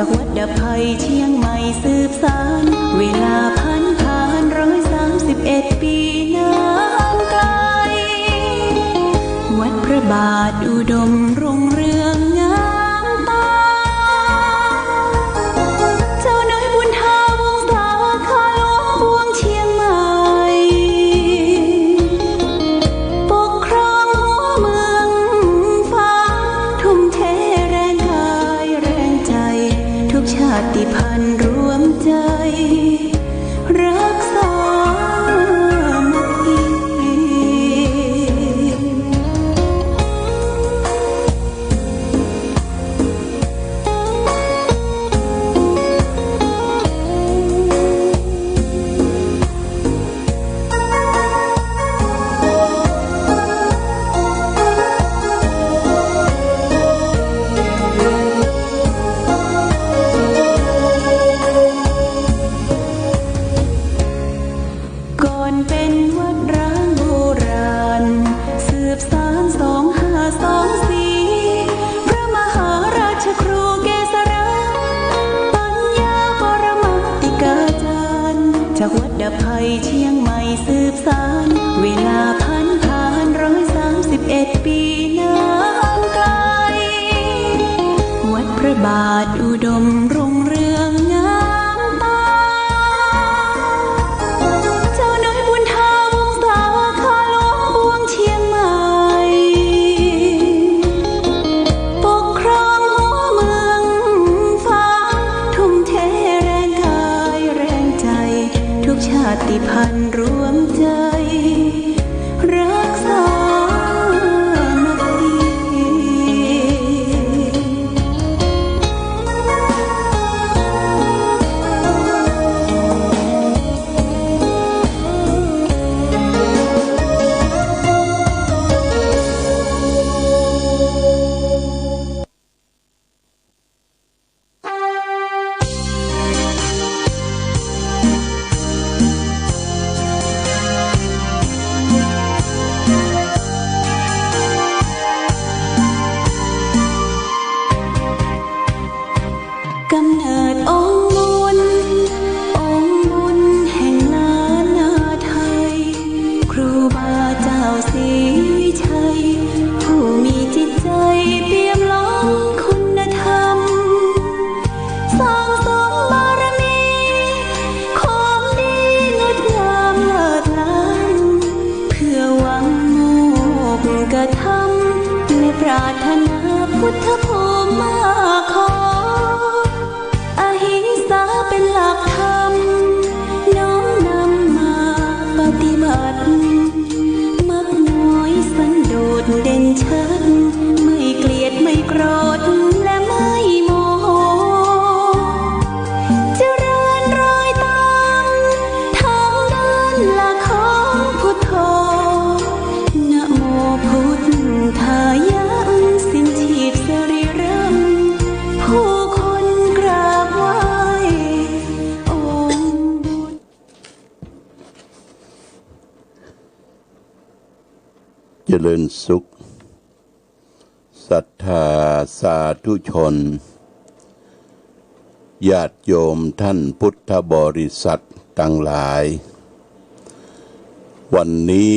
จากวัดดับภัยเชียงใหม่สืบสานเวลาผ่าน131 ปีนานไกลวัดพระบาทอุดมรุ่งเรืองงามตาเจ้าน้อยบุญทาวงศาข้าหลวงบวงเชียงใหม่ปกครองหัวเมืองฟ้าทุ่มเทแรงกายแรงใจทุกชาติพันธุ์รวมใจรักษามัคคีเป็นวัดร้างโบราณสืบสาน2524พระมหาราชครูเกษราปัญญาปรมาติกาจารย์จากวัดดับภัยเชียงใหม่สืบสานเวลาผ่าน131 ปีนานไกลวัดพระบาทอุดมรุ่งเรืองงามตาชาติพันธุ์รวมใจรักษามัคคีกำเนิดองค์บุญแห่งล้านนาไทยครูบาเจ้าศรีวิชัยผู้มีจิตใจเปี่ยมล้นคุณธรรมสร้างสมบารมีของดีงดงามเลิศล้ำเพื่อหวังโมกข์กฐรรมและปรารถนาพุทธภูมิมาขอเป็นหลักธรรมน้อมนำมาปฏิบัติมักน้อยสันโดษเด่นชัดไม่เกลียดไม่โกรธและไม่โมโหเจริญรอยตามทางเดินหลักของพุทโธนะโมพุทธายะสิ้นชีพสรีรัมผู้คนกราบไหว้เจริญสุขศรัทธาสาธุชนญาติโยมท่านพุทธบริษัททั้งหลายวันนี้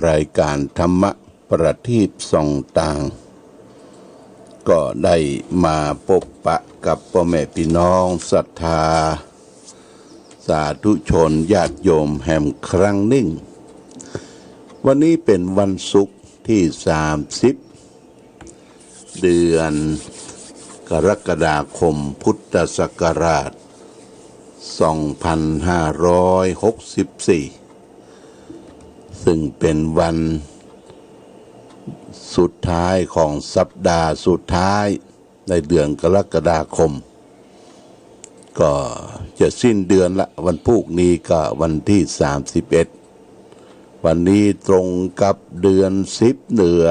รายการธรรมะประทีปส่องต่างก็ได้มาพบปะกับพ่อแม่พี่น้องศรัทธาสาธุชนญาติโยมแห่งครั้งหนึ่งวันนี้เป็นวันศุกร์ที่30เดือนกรกฎาคมพุทธศักราช2564ซึ่งเป็นวันสุดท้ายของสัปดาห์สุดท้ายในเดือนกรกฎาคมก็จะสิ้นเดือนละวันพรุ่งนี้ก็วันที่31วันนี้ตรงกับเดือน10เหนือ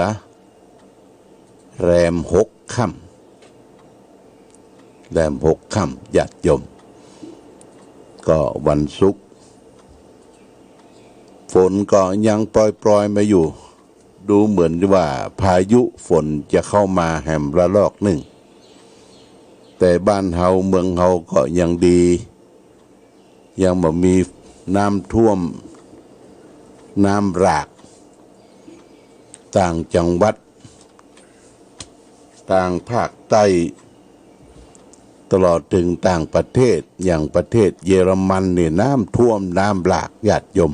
แรม6 ค่ำญาติโยมก็วันศุกร์ฝนก็ยังปล่อยมาอยู่ดูเหมือนว่าพายุฝนจะเข้ามาแหมระลอกหนึ่งแ แต่บ้านเฮาเมืองเฮาก็ยังดียังบ่มีน้ำท่วมน้ำหลากต่างจังหวัดต่างภาคใต้ตลอดถึงต่างประเทศอย่างประเทศเยอรมันเนี่ยน้ำท่วมน้ำหลากญาติโยม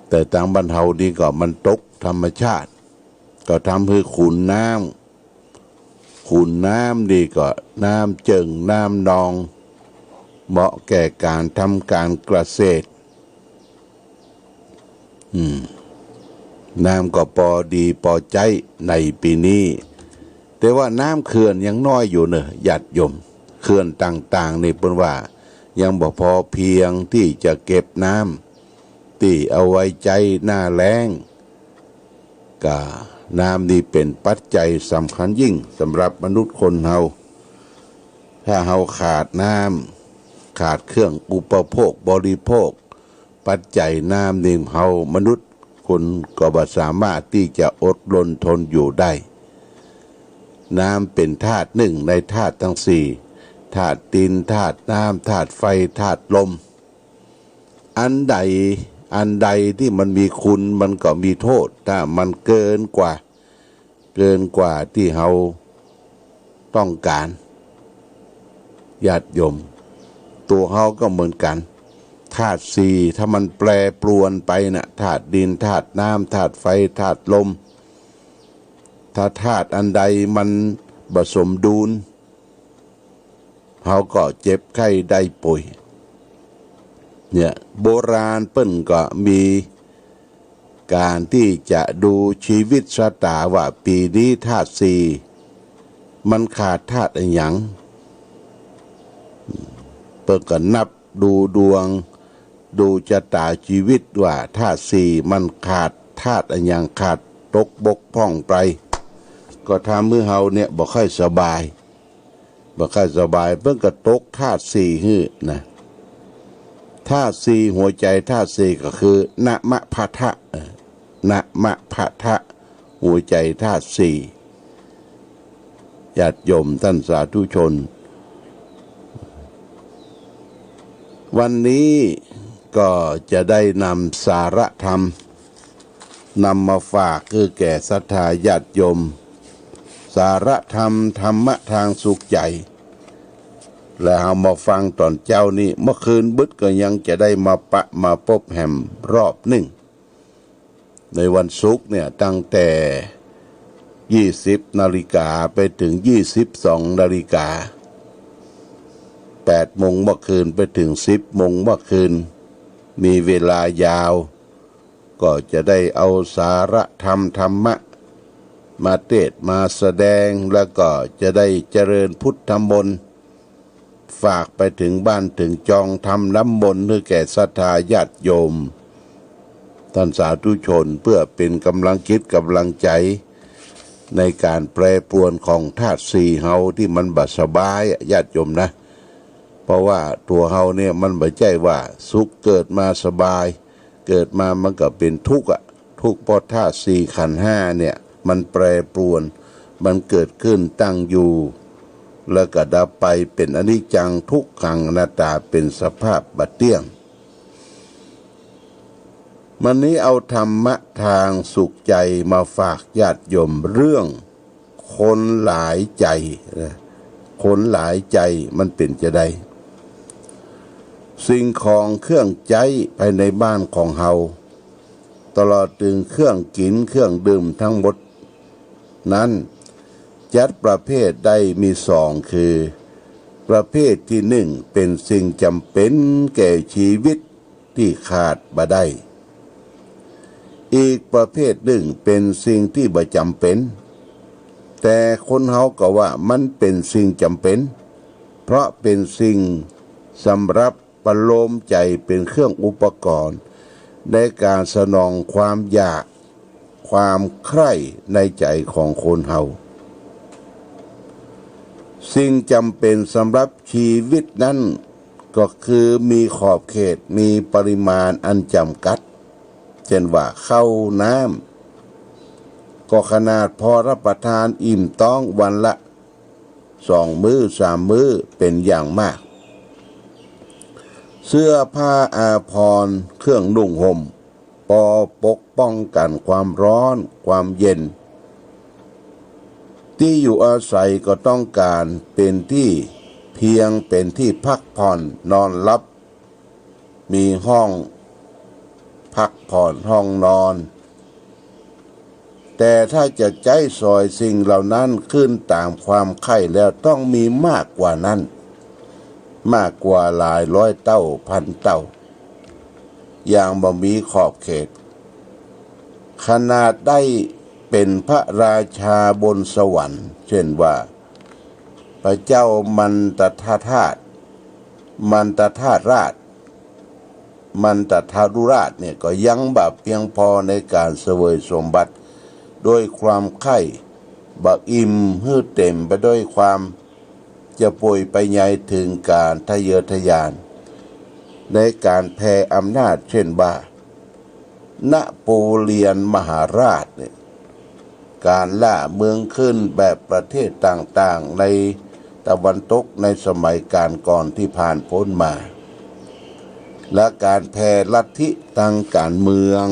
แต่ทางบ้านเฮานี่ก็มันตกธรรมชาติก็ทำให้ขุนน้ำดีก็น้ำเจิ่งน้ำนองเหมาะแก่การทำการเกษตรน้ำก็พอดีพอใจในปีนี้แต่ว่าน้ำเขื่อนยังน้อยอยู่เนอะญาติโยมเขื่อนต่างๆนี่เพิ่นว่ายังบ่พอเพียงที่จะเก็บน้ำที่เอาไว้ใจหน้าแล้งก็น้ำนี่เป็นปัจจัยสำคัญยิ่งสำหรับมนุษย์คนเฮาถ้าเฮาขาดน้ำขาดเครื่องอุปโภคบริโภคปัจจัยน้ำนี่เฮามนุษย์คนก็บ่สามารถที่จะอดรนทนอยู่ได้น้ำเป็นธาตุหนึ่งในธาตุทั้งสี่ธาตุดินธาตุน้ำธาตุไฟธาตุลมอันใดที่มันมีคุณมันก็มีโทษถ้ามันเกินกว่าที่เราต้องการญาติโยมตัวเราก็เหมือนกันธาตุสี่ถ้ามันแปรปรวนไปนะธาตุดินธาตุน้ำธาตุไฟธาตุลมถ้าธาตุอันใดมันผสมดุลเขาก็เจ็บไข้ได้ป่วยเนี่ยโบราณเปิ้นก็มีการที่จะดูชีวิตชะตาว่าปีนี้ธาตุสี่มันขาดธาตุอะไรอย่างเปิ้นก็นับดูดวงดูชะตาชีวิตว่าธาตุสี่มันขาดธาตุอะไรอย่างขาดตกบกพร่องไปก็ทำมือเฮาเนี่ยบ่ค่อยสบายเพิ่งกระตกธาตุสี่ฮื้อนะธาตุสี่หัวใจธาตุสี่ก็คือนะมะพะทะหัวใจธาตุสี่ญาติโยมท่านสาธุชนวันนี้ก็จะได้นำสาระธรรมนำมาฝากคือแก่ศรัทธาญาติโยมสาระธรรมธรรมะทางสุขใจแล้วเอามาฟังตอนเจ้านี่เมื่อคืนบึดก็ยังจะได้มาพบแหมรอบหนึ่งในวันศุกร์เนี่ยตั้งแต่20 นาฬิกาไปถึง22 นาฬิกา8 โมงเมื่อคืนไปถึง10 โมงเมื่อคืนมีเวลายาวก็จะได้เอาสาระธรรมะมาเทศน์มาแสดงแล้วก็จะได้เจริญพุทธมนต์ฝากไปถึงบ้านถึงจองทำน้ำมนต์ให้แก่ศรัทธาญาติโยมท่านสาธุชนเพื่อเป็นกำลังคิดกำลังใจในการแปรปรวนของธาตุสี่เฮาที่มันบ่สบายญาติโยมนะเพราะว่าตัวเฮาเนี่ยมันบ่ใช่ว่าสุขเกิดมาสบายเกิดมามันก็เป็นทุกข์ทุกข์เพราะธาตุสี่ขันธ์ห้าเนี่ยมันแปรปรวนมันเกิดขึ้นตั้งอยู่แล้วก็ดับไปเป็นอนิจจังทุกขังอนัตตาเป็นสภาพบัดเที่ยงวันนี้เอาธรรมะทางสุขใจมาฝากญาติโยมเรื่องคนหลายใจคนหลายใจมันเป็นจะได้สิ่งของเครื่องใจภายในบ้านของเฮาตลอดถึงเครื่องกินเครื่องดื่มทั้งหมดนั้นจัดประเภทได้มีสองคือประเภทที่หนึ่งเป็นสิ่งจำเป็นแก่ชีวิตที่ขาดบ่ได้อีกประเภทหนึ่งเป็นสิ่งที่บ่จำเป็นแต่คนเฮาก็ว่ามันเป็นสิ่งจำเป็นเพราะเป็นสิ่งสำหรับประโลมใจเป็นเครื่องอุปกรณ์ในการสนองความอยากความใคร่ในใจของคนเฮาสิ่งจำเป็นสำหรับชีวิตนั้นก็คือมีขอบเขตมีปริมาณอันจำกัดเช่นว่าข้าวน้ำก็ขนาดพอรับประทานอิ่มท้องวันละ 2 มื้อ3 มื้อเป็นอย่างมากเสื้อผ้าอาภรณ์เครื่องนุ่งห่มพอปกป้องกันความร้อนความเย็นที่อยู่อาศัยก็ต้องการเป็นที่เพียงเป็นที่พักผ่อนนอนหลับมีห้องพักผ่อนห้องนอนแต่ถ้าจะใจซอยสิ่งเหล่านั้นขึ้นตามความใคร่แล้วต้องมีมากกว่านั้นมากกว่าหลายร้อยเต้าพันเต้าอย่างบ่มีขอบเขตขนาดได้เป็นพระราชาบนสวรรค์เช่นว่าพระเจ้ามันตทาราชมันตทารุราชเนี่ยก็ยังแบบเพียงพอในการเสวยสมบัติด้วยความใคร่บักอิ่มหื้อเต็มไปด้วยความจะป่วยไปใหญ่ถึงการทะเยอทะยานในการแผ่อำนาจเช่นว่านโปเลียนมหาราชเนี่ยการล่าเมืองขึ้นแบบประเทศต่างๆในตะวันตกในสมัยการก่อนที่ผ่านพ้นมาและการแผ่ลัทธิทางการเมือง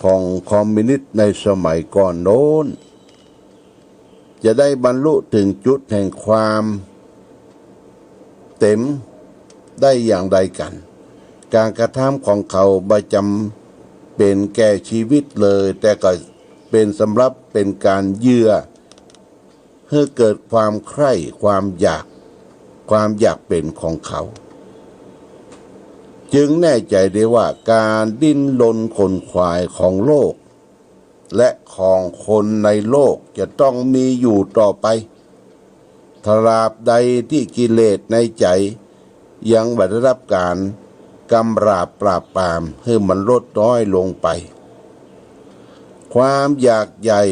ของคอมมิวนิสต์ในสมัยก่อนโน้นจะได้บรรลุถึงจุดแห่งความเต็มได้อย่างใดกันการกระทำของเขาประจำเป็นแก่ชีวิตเลยแต่ก็เป็นสำหรับเป็นการเยื่อให้เกิดความใคร่ความอยากเป็นของเขาจึงแน่ใจได้ว่าการดิ้นรนขนขวายของโลกและของคนในโลกจะต้องมีอยู่ต่อไปตราบใดที่กิเลสในใจยังไม่ได้รับการกำราบปราบปรามให้มันลดน้อยลงไปความอยากใหญ่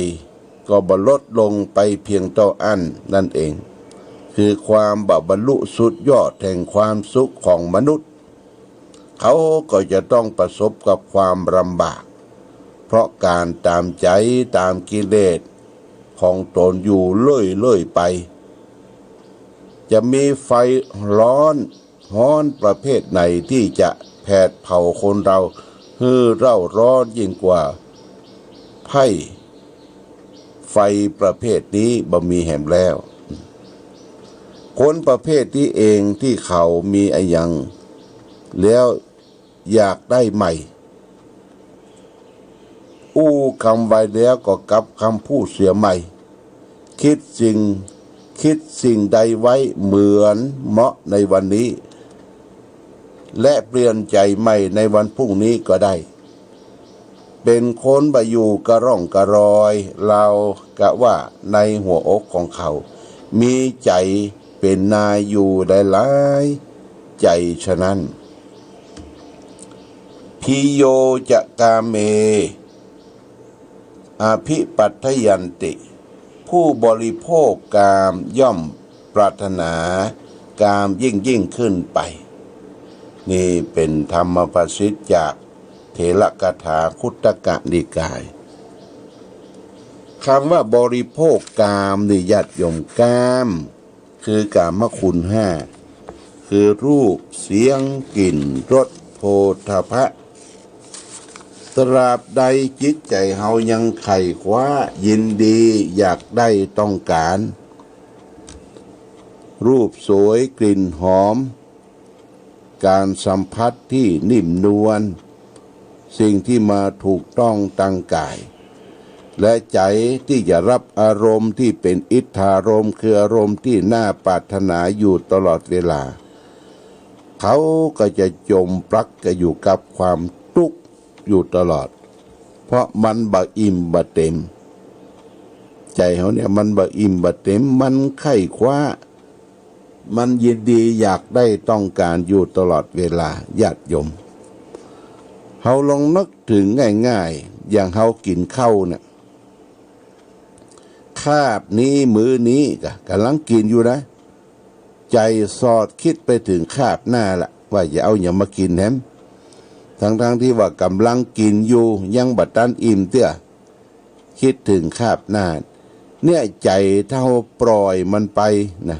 ก็ลดลงไปเพียงเท่าอันนั่นเองคือความบรรลุสุดยอดแห่งความสุขของมนุษย์เขาก็จะต้องประสบกับความลำบากเพราะการตามใจตามกิเลสของตนอยู่เรื่อยๆไปจะมีไฟร้อนประเภทไหนที่จะแผดเผาคนเราให้เร่าร้อนยิ่งกว่าไฟประเภทนี้บ่มีแห่งแล้วคนประเภทที่เองที่เขามีอะไรอย่างแล้วอยากได้ใหม่คำไว้แล้วก็กลับคำพูดเสียใหม่คิดสิ่งใดไว้เหมือนเหมาะในวันนี้และเปลี่ยนใจใหม่ในวันพรุ่งนี้ก็ได้เป็นคนบอยู่กระร่องกระรอยเรากะว่าในหัวอกของเขามีใจเป็นนายอยู่ได้หลายใจฉะนั้นพิโยจะกาเมอภิปัฏฐยันติผู้บริโภคกามย่อมปรารถนากามยิ่งขึ้นไปนี่เป็นธรรมภาษิตจากเถรกถาคุตตกนิกายคำว่าบริโภคกามนี่ญาติโยมกามคือกามคุณห้าคือรูปเสียงกลิ่นรสโผฏฐัพพะตราบใดจิตใจเฮายังไขว่คว้ายินดีอยากได้ต้องการรูปสวยกลิ่นหอมการสัมผัสที่นิ่มนวลสิ่งที่มาถูกต้องตั้งกายและใจที่จะรับอารมณ์ที่เป็นอิทธารมณ์คืออารมณ์ที่น่าปรารถนาอยู่ตลอดเวลาเขาก็จะจมปลักก็อยู่กับความทุกข์อยู่ตลอดเพราะมันบ่อิ่มบ่เต็มใจเขาเนี่ยมันบ่อิ่มบ่เต็มมันไข้คว้ามันยินดีอยากได้ต้องการอยู่ตลอดเวลาญาติโยมเฮาลองนึกถึงง่ายๆอย่างเฮากินข้าวเนี่ยคาบนี้มื้อนี้กำลังกินอยู่นะใจสอดคิดไปถึงคาบหน้าละว่าอย่าเอาอย่างมากินแฮมทั้งที่ว่ากำลังกินอยู่ยังบัดตันอิ่มเตี้ยคิดถึงคาบหน้า เนี่ยใจเท่าปล่อยมันไปนะ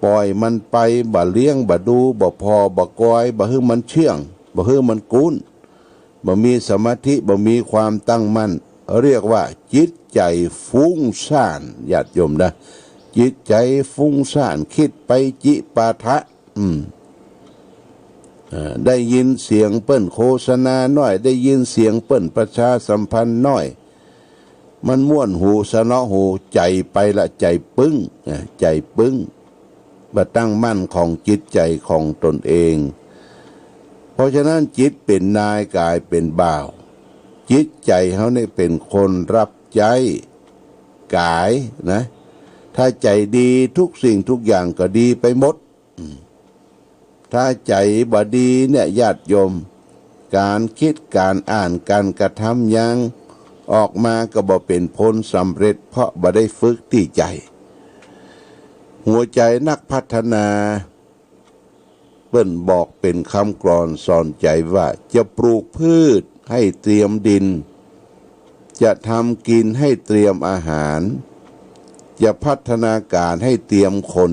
ปล่อยมันไปบ่เลี้ยงบ่ดูบ่พอบ่กอยบ่ให้มันเชื่องบ่ให้มันกุ้นบ่มีสมาธิบ่มีความตั้งมั่นเรียกว่าจิตใจฟุ้งซ่านญาติโยมนะจิตใจฟุ้งซ่านคิดไปจิปาทะได้ยินเสียงเปิ้นโฆษณาน้อยได้ยินเสียงเปิ้นประชาสัมพันธ์น้อยมันม่วนหูสนอหูใจไปละใจปึ้งใจปึ้งบ่ตั้งมั่นของจิตใจของตนเองเพราะฉะนั้นจิตเป็นนายกายเป็นบ่าวจิตใจเขาเนี่ยเป็นคนรับใจกายนะถ้าใจดีทุกสิ่งทุกอย่างก็ดีไปหมดถ้าใจบ่ดีเนี่ยญาติโยมการคิดการอ่านการกระทำยังออกมาก็บ่เป็นผลสำเร็จเพราะบ่ได้ฝึกที่ใจหัวใจนักพัฒนาเปิ้นบอกเป็นคำกลอนสอนใจว่าจะปลูกพืชให้เตรียมดินจะทำกินให้เตรียมอาหารจะพัฒนาการให้เตรียมคน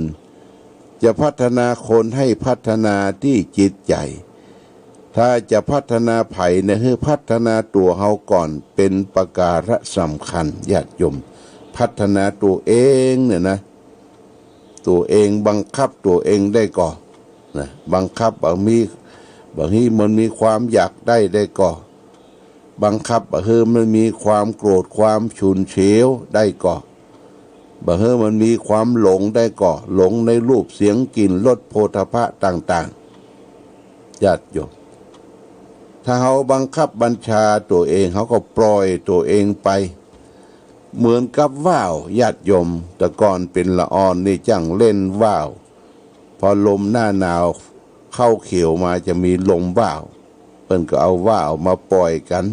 จะพัฒนาคนให้พัฒนาที่จิตใจถ้าจะพัฒนาไผ่เนี่ยให้พัฒนาตัวเฮาก่อนเป็นประการสำคัญญาติโยมพัฒนาตัวเองเนี่ยนะตัวเองบังคับตัวเองได้ก่อนนะบังคับบางทีมันมีความอยากได้ก่อนบังคับบางทีมันมีความโกรธความฉุนเฉียวได้ก่อนบางทีมันมีความหลงได้ก่อนหลงในรูปเสียงกลิ่นรสโผฏฐัพพะต่างๆญาติโยมถ้าเขาบังคับบัญชาตัวเองเขาก็ปล่อยตัวเองไปเหมือนกับว่าวญาติโยมแต่ก่อนเป็นละอ่อนนี่จังเล่นว่าวพอลมหน้าหนาวเข้าเขียวมาจะมีลมว่าวเพิ่นก็เอาว่าวมาปล่อยกัน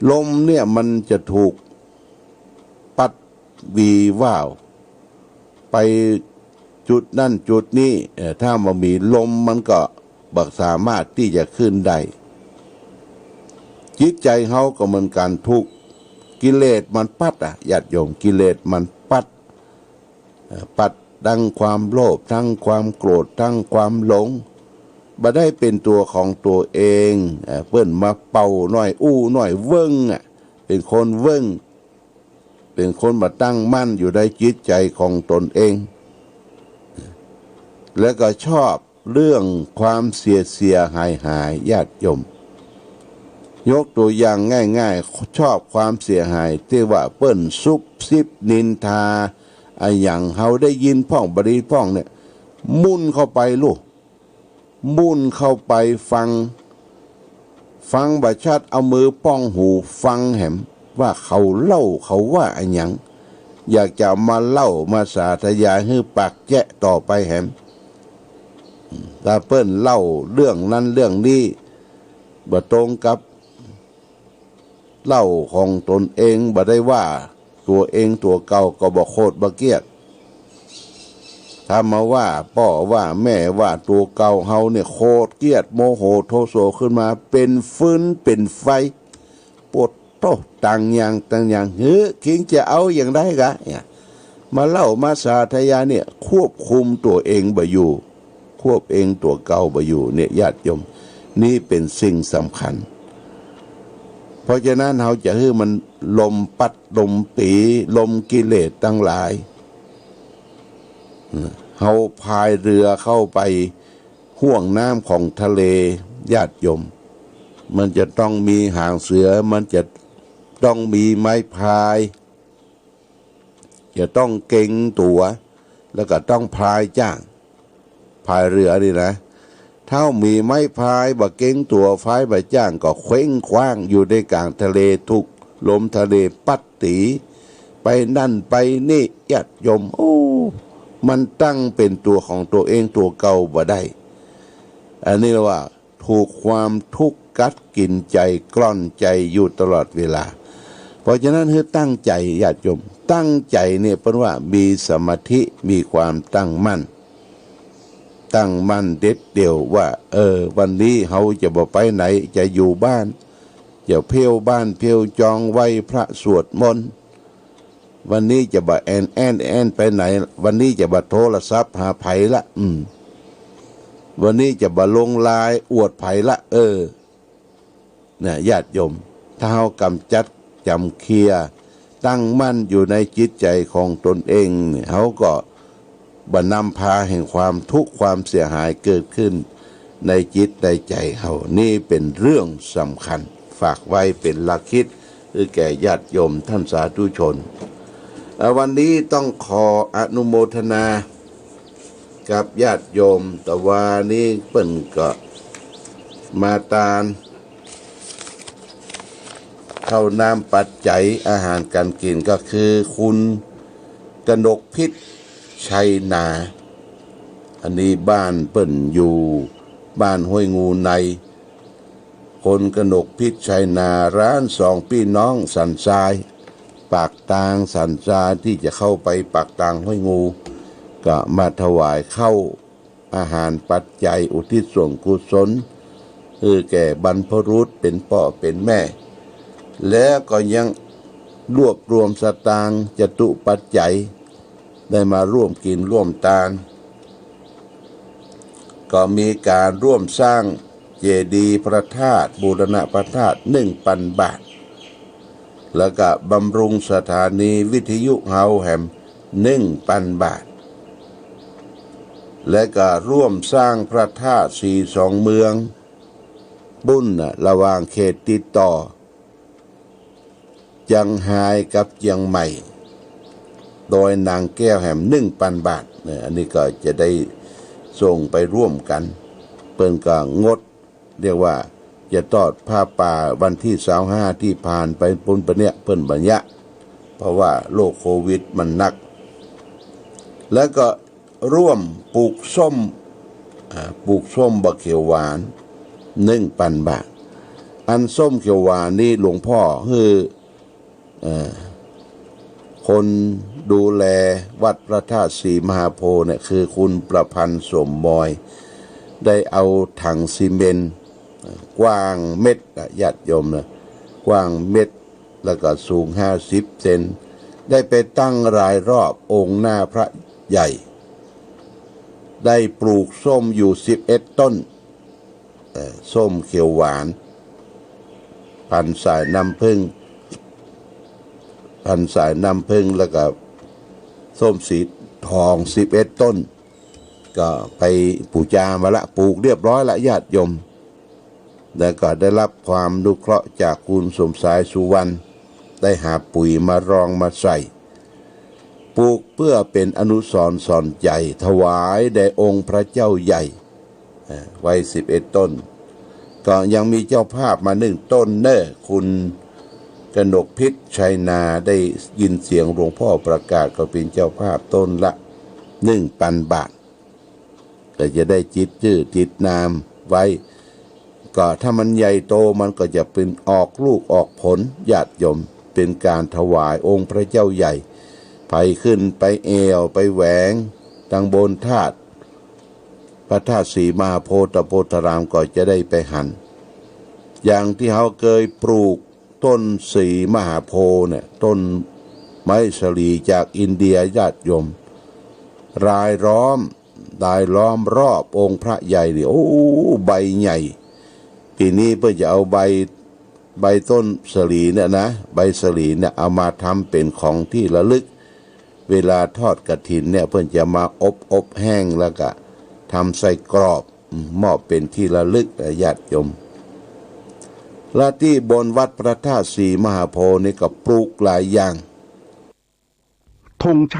ลมเนี่ยมันจะถูกปัดวีว่าวไปจุดนั่นจุดนี้ถ้ามันมีลมมันก็บักสามารถที่จะขึ้นได้จิตใจเขาก็เหมือนกันทุกกิเลสมันปัดญาติโยมกิเลสมันปัดทั้งความโลภทั้งความโกรธทั้งความหลงบ่ได้เป็นตัวของตัวเองเพิ่นมาเป่าหน่อยอู้หน่อยเวิ้งเป็นคนเวิ้งเป็นคนมาตั้งมั่นอยู่ในจิตใจของตนเองแล้วก็ชอบเรื่องความเสียหายญาติโยมยกตัวอย่างง่ายๆชอบความเสียหายที่ว่าเปิ้นซุบซิบนินทาอย่างเฮาได้ยินพ่องบริพ่องเนี่ยมุ่นเข้าไปลูกมุ่นเข้าไปฟังบัดชัดเอามือป้องหูฟังแหมว่าเขาเล่าเขาว่าอย่างอยากจะมาเล่ามาสาธยายให้ปากแจ๊ะต่อไปแหมถ้าเปิ้นเล่าเรื่องนั้นเรื่องนี้บ่ตรงกับเล่าของตนเองบ่ได้ว่าตัวเองตัวเก่าก็บ่โคตรบ่เกียดถ้ามาว่าพ่อว่าแม่ว่าตัวเก่าเฮาเนี่ยโคตรเกียดโมโหโทโสขึ้นมาเป็นฟืนเป็นไฟปวดโตต่างอย่างคิงจะเอาอย่างไรกะเนี่ยมาเล่ามาสาธยายเนี่ยควบคุมตัวเองบ่อยู่ควบเองตัวเก่าบ่อยู่เนี่ยญาติโยมนี่เป็นสิ่งสำคัญเพราะฉะนั้นเราจะให้มันลมปัดลมปีลมกิเลสทั้งหลายเราพายเรือเข้าไปห่วงน้ำของทะเลญาติโยมมันจะต้องมีหางเสือมันจะต้องมีไม้พายจะต้องเก่งตัวแล้วก็ต้องพายจ้างพายเรือนี่นะถ้ามีไม้พายบ่เก่งตัวพายบ่จ้างก็เคว้งคว้างอยู่ในกลางทะเลทุกลมทะเลปัดตีไปนั่นไปนี่ญาติโยมมันตั้งเป็นตัวของตัวเองตัวเก่าบ่ได้อันนี้ว่าถูกความทุกข์กัดกินใจกล่อนใจอยู่ตลอดเวลาเพราะฉะนั้นให้ตั้งใจญาติโยมตั้งใจเนี่ยเป็นว่ามีสมาธิมีความตั้งมั่นเด็ดเดี่ยวว่าวันนี้เขาจะบ่ไปไหนจะอยู่บ้านจะเพียวบ้านเพียวจองไว้พระสวดมนต์ วันนี้จะบ่แอนไปไหนวันนี้จะบ่โทรศัพท์หาไผละวันนี้จะบ่ลงไลน์อวดไผละเนี่ยญาติโยมถ้าเฮากำจัดจำเคลียร์ตั้งมั่นอยู่ในจิตใจของตนเองเนี่ยเฮาก็บ่นำพาแห่งความทุกข์ความเสียหายเกิดขึ้นในจิตในใจเฮานี่เป็นเรื่องสำคัญฝากไว้เป็นหลักคิดแก่ญาติโยมท่านสาธุชนวันนี้ต้องขออนุโมทนากับญาติโยมแต่ว่านี้เปิ้นก็มาตานเข้าน้ำปัจจัยอาหารการกินก็คือคุณกนกพิษชัยนาอันนี้บ้านเปิ้นอยู่บ้านห้วยงูในคนกนกพิษชัยนาร้านสองพี่น้องสันทรายปากตางสันทรายที่จะเข้าไปปากตางห้วยงูก็มาถวายเข้าอาหารปัจจัยอุทิศส่วนกุศลแก่บรรพบุรุษเป็นพ่อเป็นแม่แล้วก็ยังรวบรวมสตางค์จตุปัจจัยได้มาร่วมกินร่วมทานก็มีการร่วมสร้างเจดีย์พระธาตุบูรณะพระธาตุ 1,000 บาทแล้วก็บำรุงสถานีวิทยุเฮาแฮม 1,000 บาทและก็ร่วมสร้างพระธาตุ42เมืองบุญระหว่างเขตติดต่อเจียงไฮ้กับเจียงใหม่โดยนางแก้วแหม 1,000 บาทอันนี้ก็จะได้ส่งไปร่วมกันเปิ้นก็งดเรียกว่าจะทอดผ้าป่าวันที่25ที่ผ่านไปปุ้นปะเนี่ยเปิ้นบัญญะเพราะว่าโรคโควิดมันหนักแล้วก็ร่วมปลูกส้มบะเขียวหวาน 1,000 บาทอันส้มเขียวหวานนี่หลวงพ่อคือคนดูแลวัดพระธาตุศรีมหาโพธิ์เนี่ยคือคุณประพันธ์สมบอยได้เอาถังซีเมนต์กว้างเม็ดญาติโยมนะกว้างเม็ดแล้วก็สูง50 เซนได้ไปตั้งรายรอบองค์หน้าพระใหญ่ได้ปลูกส้มอยู่11 ต้นส้มเขียวหวานพันธุ์สายน้ำผึ้งแล้วก็ส้มสีทอง11 ต้นก็ไปปูจามาละปลูกเรียบร้อยละญาติโยมแล้วก็ได้รับความอนุเคราะห์จากคุณสมสายสุวรรณได้หาปุ๋ยมารองมาใส่ปลูกเพื่อเป็นอนุสรณ์สอนใจถวายแด่องค์พระเจ้าใหญ่ไว้11 ต้นก็ยังมีเจ้าภาพมา1 ต้นคุณกนกพิษชัยนาได้ยินเสียงหลวงพ่อประกาศก็เป็นเจ้าภาพต้นละ 1,000 บาทก็จะได้จิตชื่อจิตนามไว้ก็ถ้ามันใหญ่โตมันก็จะเป็นออกลูกออกผลญาติโยมเป็นการถวายองค์พระเจ้าใหญ่ไปขึ้นไปเอวไปแหวงทางบนธาตุพระธาตุศรีมหาโพธิ์โพธารามก็จะได้ไปหันอย่างที่เขาเคยปลูกต้นศรีมหาโพธิ์เนี่ยต้นไม้สลีจากอินเดียญาติโยมรายล้อมรอบองค์พระใหญ่นี่โอ้ใบใหญ่ทีนี้เพื่อจะเอาใบต้นสลีเนี่ยนะใบสลีเนี่ยเอามาทำเป็นของที่ระลึกเวลาทอดกฐินเนี่ยเพื่อนจะมาอบแห้งแล้วก็ทำใส่กรอบมอบเป็นที่ระลึกญาติโยมและที่บนวัดพระธาตุศรีมหาโพธิ์นี่ก็ปลูกหลายอย่างธงชาติ